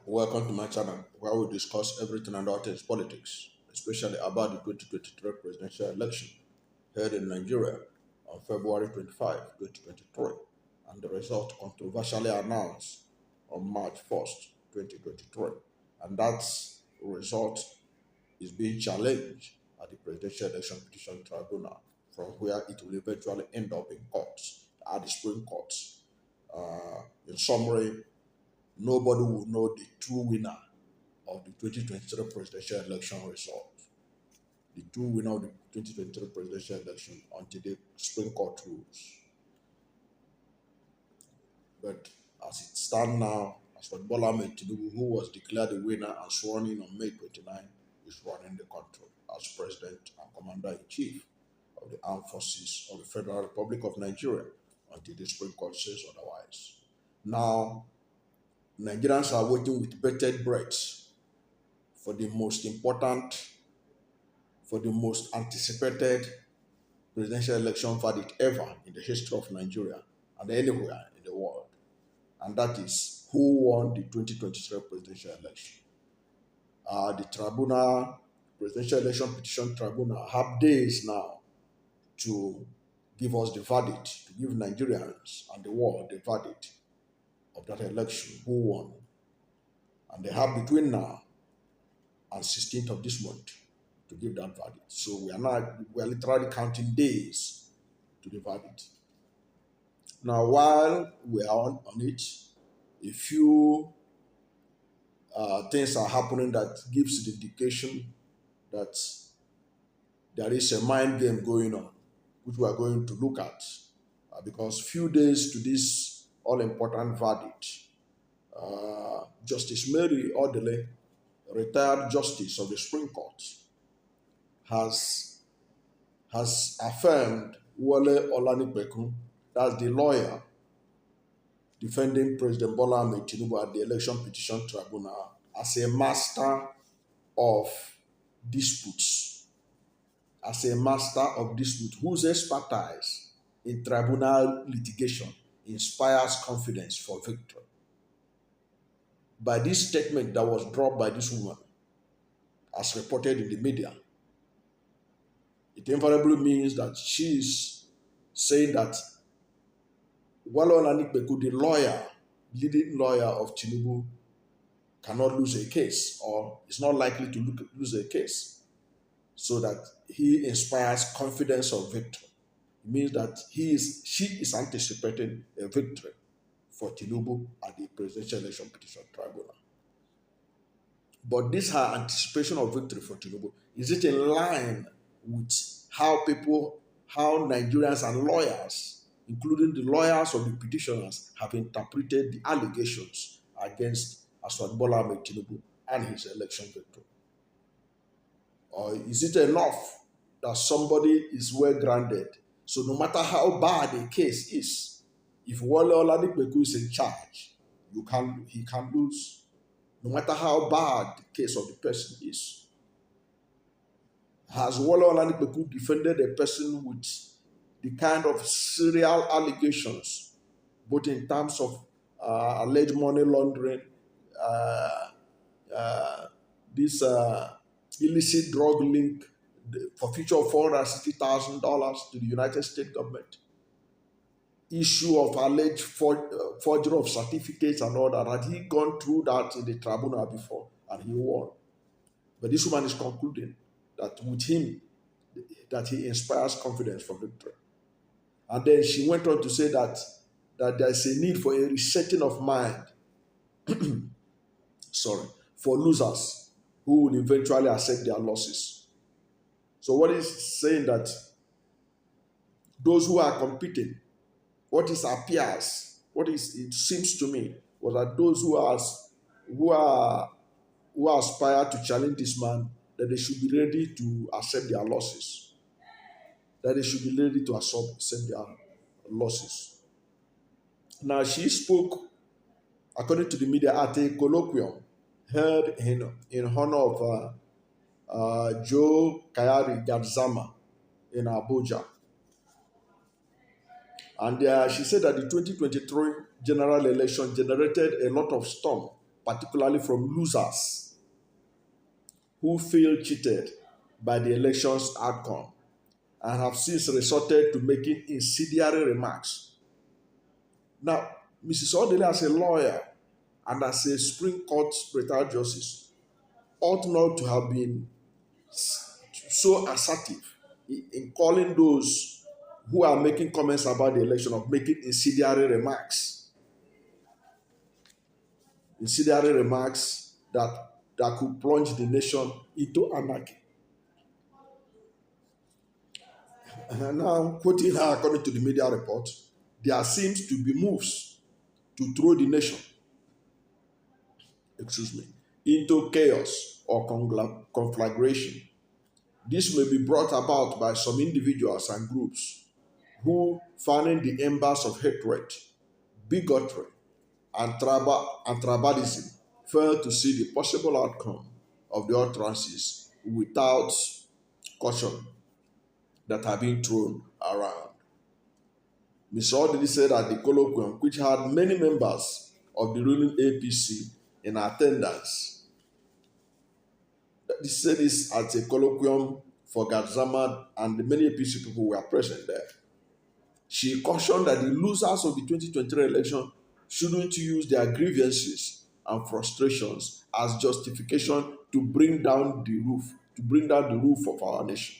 Welcome to my channel where we discuss everything and all things politics, especially about the 2023 presidential election held in Nigeria on February 25, 2023, and the result controversially announced on March 1st, 2023. And that result is being challenged at the Presidential Election Petition Tribunal, from where it will eventually end up in courts, at the Supreme Courts. In summary, nobody will know the true winner of the 2023 presidential election results. The true winner of the 2023 presidential election until the Supreme Court rules. But as it stands now, as for Bola Ahmed Tinubu, who was declared the winner and sworn in on May 29, is running the country as President and Commander-in-Chief of the Armed Forces of the Federal Republic of Nigeria until the Supreme Court says otherwise. Now, Nigerians are waiting with bated breath for the most important, for the most anticipated presidential election verdict ever in the history of Nigeria and anywhere in the world. And that is who won the 2023 presidential election. The tribunal, Presidential Election Petition Tribunal, have days now to give us the verdict, to give Nigerians and the world the verdict of that election, who won. And they have between now and 16th of this month to give that verdict. So we are literally counting days to the verdict. Now, while we are on it, a few things are happening that gives the indication that there is a mind game going on, which we are going to look at, because few days to this all-important verdict, Justice Mary Odili, retired Justice of the Supreme Court, has affirmed Wole Olanipekun, that's the lawyer defending President Bola Ahmed Tinubu at the Election Petition Tribunal, as a master of disputes, whose expertise in tribunal litigation inspires confidence for victory. By this statement that was dropped by this woman, as reported in the media, it invariably means that she is saying that Wale Olanipekun, the leading lawyer of Tinubu, cannot lose a case, or is not likely to lose a case, so that he inspires confidence of victory. It means that she is anticipating a victory for Tinubu at the Presidential Election Petition Tribunal. But this her anticipation of victory for Tinubu, is it in line with how Nigerians and lawyers, including the lawyers of the petitioners, have interpreted the allegations against Aswad Bola Ahmed Tinubu and his election victory? Or is it enough that somebody is well grounded, so no matter how bad a case is, if Wale Olanipekun is in charge, he can lose, no matter how bad the case of the person is? Has Wale Olanipekun defended a person with the kind of serial allegations, both in terms of alleged money laundering, this illicit drug link for future of $460,000 to the United States government, issue of alleged forgery of certificates and all that? Had he gone through that in the tribunal before and he won? But this woman is concluding that with him, that he inspires confidence for victory. And then she went on to say that there's a need for a resetting of mind for losers who will eventually accept their losses. So what is saying that those who are competing, it seems to me, was that those who aspire to challenge this man, that they should be ready to accept their losses. Now, she spoke, according to the media, at a colloquium held in honor of Joe Kayari Gadzama in Abuja. And she said that the 2023 general election generated a lot of storm particularly from losers who feel cheated by the election's outcome and have since resorted to making incendiary remarks. Now, Mrs. Odili, as a lawyer and as a Supreme Court retired justice, ought not to have been so assertive in calling those who are making comments about the election of making incendiary remarks that could plunge the nation into anarchy. And now, quoting her according to the media report, there seems to be moves to throw the nation, into chaos or conflagration. This may be brought about by some individuals and groups who, fanning the embers of hatred, bigotry, and tribalism, fail to see the possible outcome of the utterances without caution that are being thrown around. Ms. Odili said at the colloquium, which had many members of the ruling APC in attendance, she said this at a colloquium for Judgement, and many APC people were present there. She cautioned that the losers of the 2023 election shouldn't use their grievances and frustrations as justification to bring down the roof of our nation,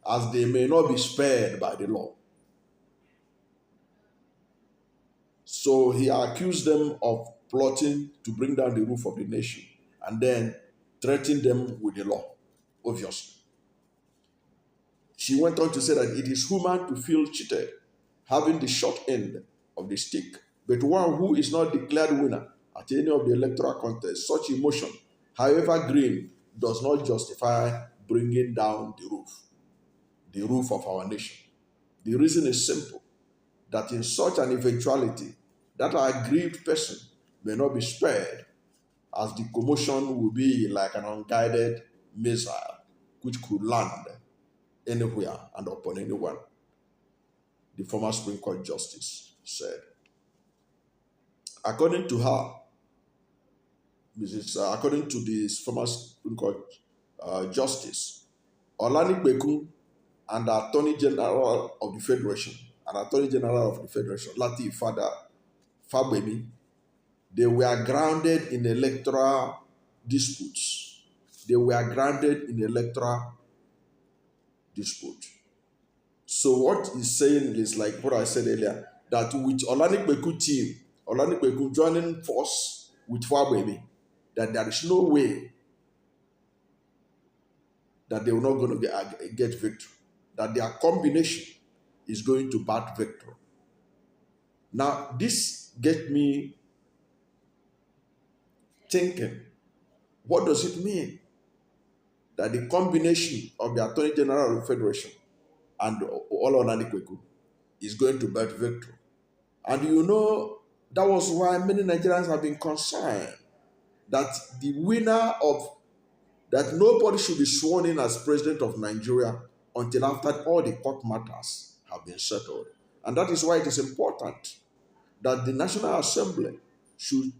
as they may not be spared by the law. So he accused them of plotting to bring down the roof of the nation and then threatened them with the law, obviously. She went on to say that it is human to feel cheated, having the short end of the stick, but one who is not declared winner at any of the electoral contests, such emotion, however green, does not justify bringing down the roof of our nation. The reason is simple, that in such an eventuality, that aggrieved person may not be spared, as the commotion will be like an unguided missile which could land anywhere and upon anyone, the former Supreme Court Justice said. According to her, according to the former Supreme Court Justice, Olani Beku and the Attorney General of the Federation, Lati Fabemi, they were grounded in electoral disputes. So what he's saying is like what I said earlier, that with Olani Beku joining force with Fabemi, that there is no way that they are not going to get victory, that their combination is going to bat victory. Now, this gets me thinking, what does it mean that the combination of the Attorney General of the Federation and Olani Kweku is going to bat victory? And you know, that was why many Nigerians have been concerned that the winner of that nobody should be sworn in as president of Nigeria until after all the court matters have been settled. And that is why it is important that the National Assembly should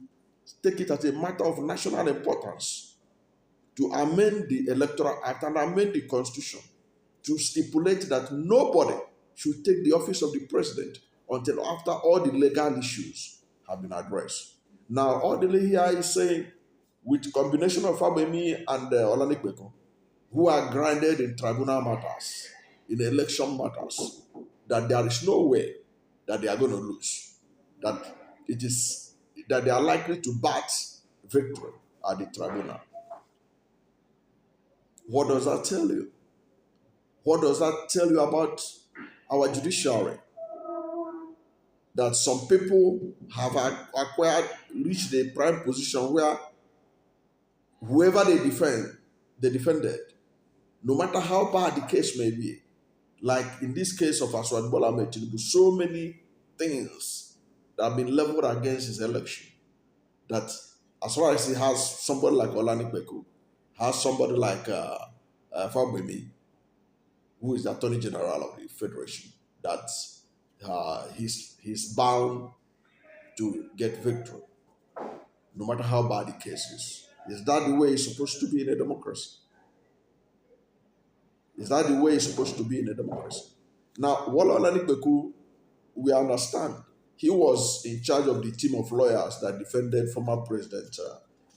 take it as a matter of national importance to amend the Electoral Act and amend the Constitution to stipulate that nobody should take the office of the president until after all the legal issues have been addressed. Now, all the here is saying, with combination of Fabemi and Olani Kweku, who are grounded in tribunal matters, in election matters, that there is no way that they are going to lose, that they are likely to bat victory at the tribunal. What does that tell you? What does that tell you about our judiciary? That some people have reached a prime position where whoever they defended, no matter how bad the case may be, like in this case of Aswad Bola Ahmed Tinubu, so many things that have been leveled against his election, that as far as he has somebody like Olani Kweku, has somebody like Fabemi, who is the Attorney General of the Federation, that he's bound to get victory. no matter how bad the case is. Is that the way it's supposed to be in a democracy? Is that the way it's supposed to be in a democracy? Now, Wala Olanipeku, we understand he was in charge of the team of lawyers that defended former President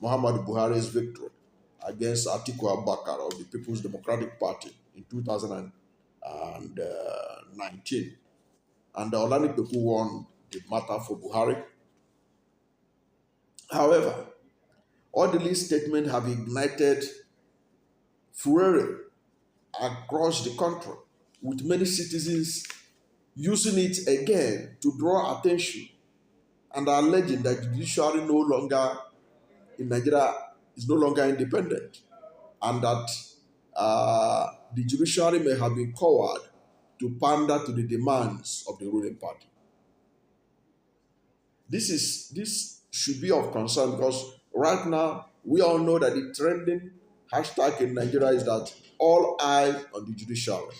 Muhammadu Buhari's victory against Atiku Abubakar of the People's Democratic Party in 2019. And Olanipeku won the matter for Buhari. However, Odili's statement have ignited furore across the country, with many citizens using it again to draw attention and alleging that the judiciary no longer in Nigeria is no longer independent, and that the judiciary may have been coward to pander to the demands of the ruling party. This should be of concern, because right now we all know that the trending hashtag in Nigeria is that all eyes on the judiciary.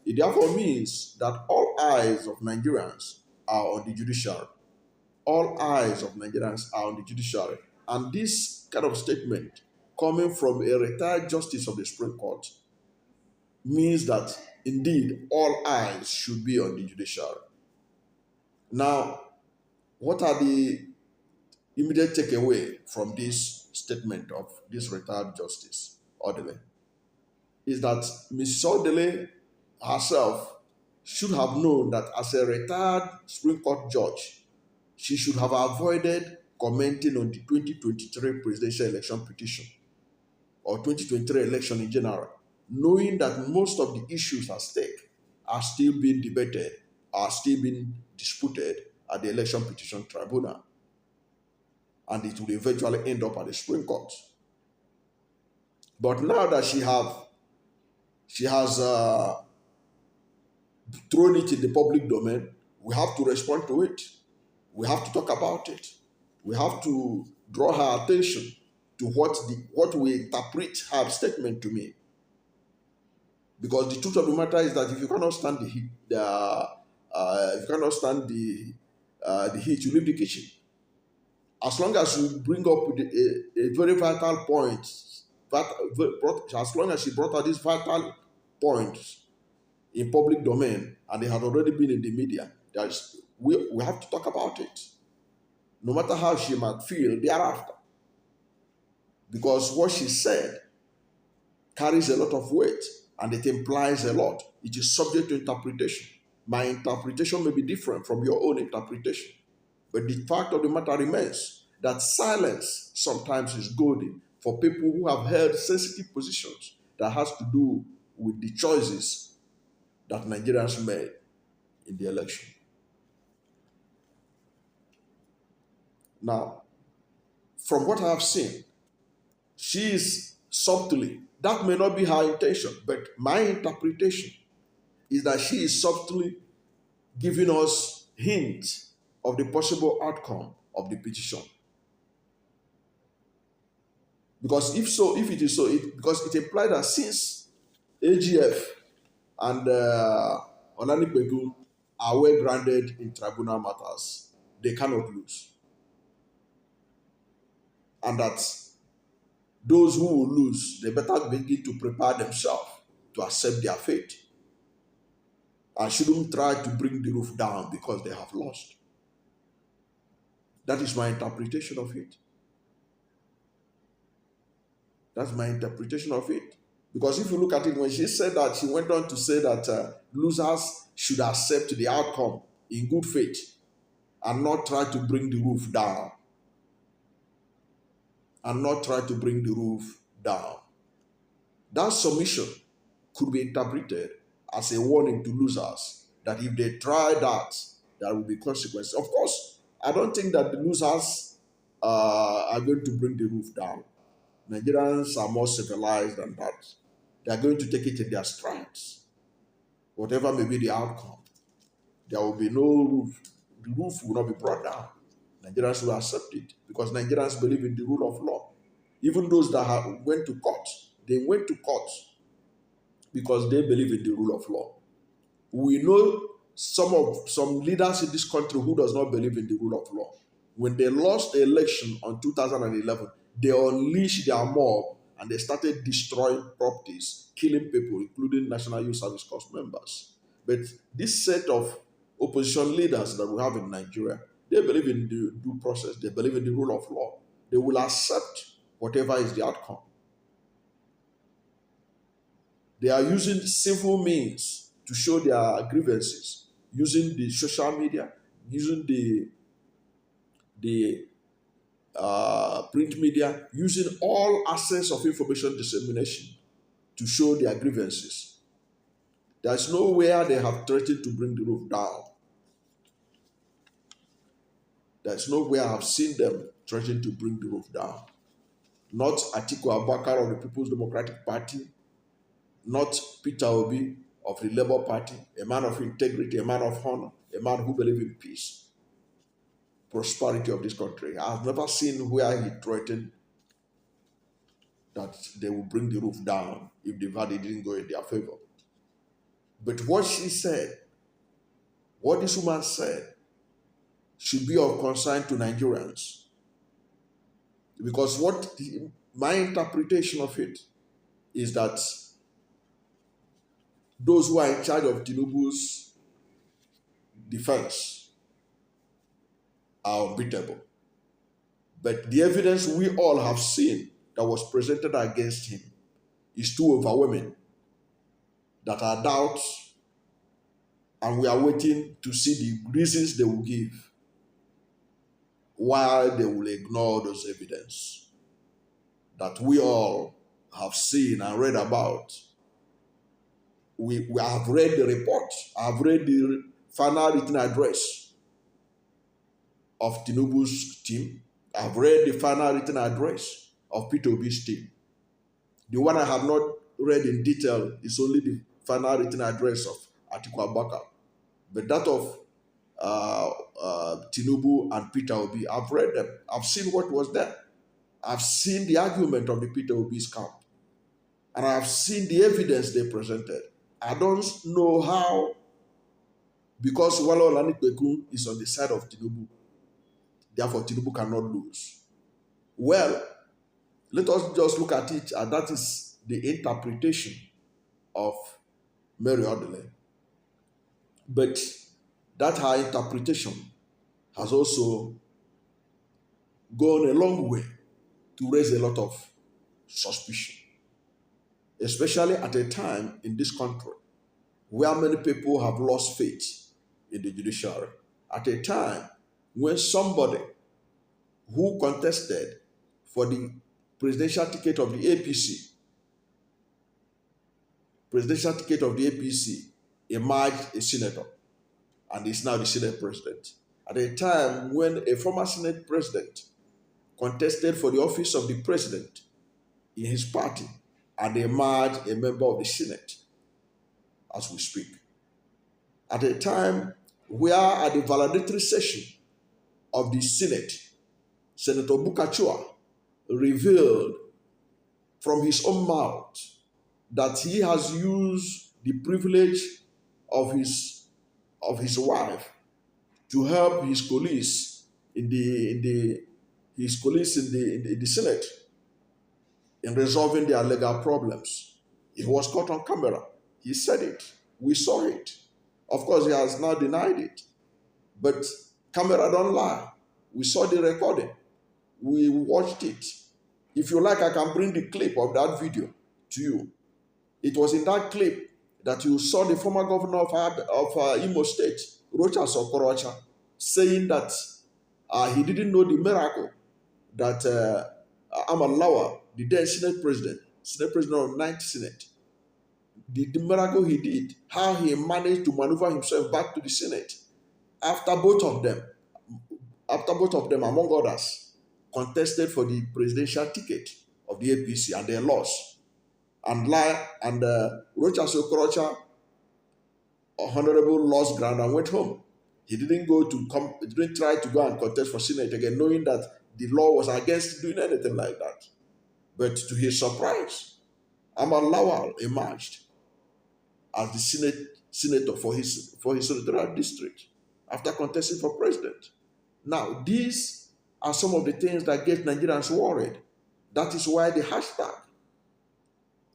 It therefore means that all eyes of Nigerians are on the judiciary. All eyes of Nigerians are on the judiciary. And this kind of statement coming from a retired justice of the Supreme Court means that indeed all eyes should be on the judiciary. Now, what are the immediate takeaway from this statement of this retired justice, Odili? Is that Ms. Odili herself should have known that as a retired Supreme Court judge, she should have avoided commenting on the 2023 presidential election petition or 2023 election in general, knowing that most of the issues at stake are still being debated, are still being disputed at the Election Petition Tribunal, and it will eventually end up at the Supreme Court. But now that she has thrown it in the public domain, we have to respond to it. We have to talk about it. We have to draw her attention to what we interpret her statement to mean. Because the truth of the matter is that if you cannot stand the heat, you leave the kitchen. As long as you bring up a very vital point, as long as she brought out these vital points in public domain and they had already been in the media, we have to talk about it, no matter how she might feel thereafter. Because what she said carries a lot of weight and it implies a lot. It is subject to interpretation. My interpretation may be different from your own interpretation. But the fact of the matter remains that silence sometimes is golden for people who have held sensitive positions that has to do with the choices that Nigerians made in the election. Now, from what I have seen, she is subtly, that may not be her intention, but my interpretation is that she is subtly giving us hints of the possible outcome of the petition. Because if it is so, because it implies that since AGF and Olanipeku are well grounded in tribunal matters, they cannot lose. And that those who will lose, they better begin to prepare themselves to accept their fate. And shouldn't try to bring the roof down because they have lost. That is my interpretation of it. That's my interpretation of it. Because if you look at it, when she said that, she went on to say that losers should accept the outcome in good faith and not try to bring the roof down. That submission could be interpreted as a warning to losers that if they try that, there will be consequences. Of course, I don't think that the losers are going to bring the roof down. Nigerians are more civilized than that. They are going to take it in their strides. Whatever may be the outcome, there will be no roof. The roof will not be brought down. Nigerians will accept it because Nigerians believe in the rule of law. Even those that went to court, they went to court because they believe in the rule of law. We know some leaders in this country who does not believe in the rule of law. When they lost the election on 2011, they unleashed their mob and they started destroying properties, killing people, including National Youth Service Corps members. But this set of opposition leaders that we have in Nigeria, they believe in the due process, they believe in the rule of law. They will accept whatever is the outcome. They are using civil means to show their grievances, using the social media, using the print media, using all access of information dissemination to show their grievances. There's nowhere they have threatened to bring the roof down. There's nowhere I have seen them threatening to bring the roof down. Not Atiku Abubakar of the People's Democratic Party, not Peter Obi of the Labour Party, a man of integrity, a man of honor, a man who believes in peace, prosperity of this country. I have never seen where he threatened that they will bring the roof down if the verdict didn't go in their favor. But what she said, what this woman said, should be of concern to Nigerians. Because my interpretation of it is that those who are in charge of Tinubu's defense are unbeatable. But the evidence we all have seen that was presented against him is too overwhelming that are doubts, and we are waiting to see the reasons they will give why they will ignore those evidence that we all have seen and read about. We have read the report. I have read the final written address of Tinubu's team. I have read the final written address of Peter Obi's team. The one I have not read in detail is only the final written address of Atiku Abubakar. But that of Tinubu and Peter Obi, I've read them. I've seen what was there. I've seen the argument of the Peter Obi's camp. And I've seen the evidence they presented. I don't know how, because Wale Olanipekun is on the side of Tinubu, therefore Tinubu cannot lose. Well, let us just look at it, and that is the interpretation of Mary Odili. But that her interpretation has also gone a long way to raise a lot of suspicion, especially at a time in this country where many people have lost faith in the judiciary, at a time when somebody who contested for the presidential ticket of the APC emerged a senator and is now the Senate president. At a time when a former Senate president contested for the office of the president in his party and emerged a member of the Senate as we speak. At a time where at the valedictory session of the Senate, Senator Bukachua revealed from his own mouth that he has used the privilege of his wife to help his colleagues in the Senate in resolving their legal problems. It was caught on camera. He said it. We saw it. Of course, he has now denied it. But camera don't lie. We saw the recording. We watched it. If you like, I can bring the clip of that video to you. It was in that clip that you saw the former governor of Imo State, Rochas Okorocha, saying that he didn't know the miracle that Ahmad Lawal, the then Senate President of 9th Senate, the miracle he did, how he managed to maneuver himself back to the Senate after both of them, among others, contested for the presidential ticket of the APC and they lost. And Rochas Okorocha, honorable, lost ground and went home. He didn't try to go and contest for Senate again, knowing that the law was against doing anything like that. But to his surprise, Ahmad Lawal emerged as the senator for his senatorial district after contesting for president. Now, this are some of the things that get Nigerians worried. That is why the hashtag,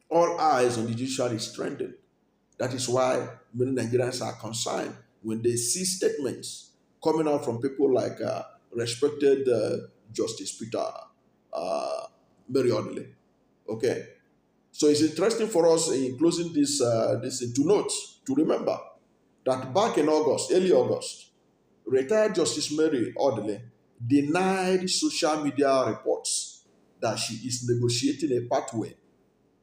all eyes on the judiciary, is trending. That is why many Nigerians are concerned when they see statements coming out from people like respected Justice Peter Mary Odili. Okay, so it's interesting for us in closing this to note, to remember that back in August, early August, retired Justice Mary Odili denied social media reports that she is negotiating a pathway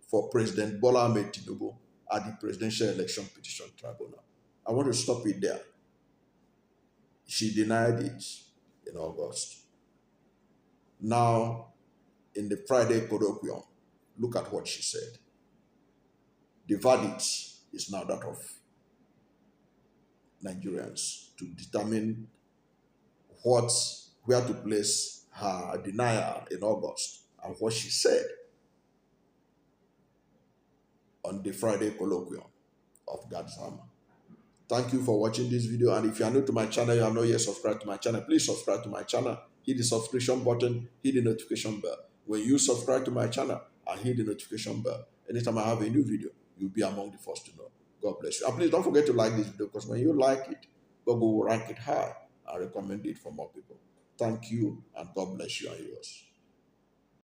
for President Bola Ahmed Tinubu at the Presidential Election Petition Tribunal. I want to stop it there. She denied it in August. Now, in the Friday colloquium, look at what she said. The verdict is now that of Nigerians to determine where to place her denial in August and what she said on the Friday colloquium of God's Hammer. Thank you for watching this video, and if you are new to my channel, you have not yet subscribed to my channel, please subscribe to my channel, hit the subscription button, hit the notification bell. When you subscribe to my channel and hit the notification bell, anytime I have a new video, you'll be among the first to know. God bless you. And please don't forget to like this video, because when you like it, Google will rank it high and recommend it for more people. Thank you, and God bless you and yours.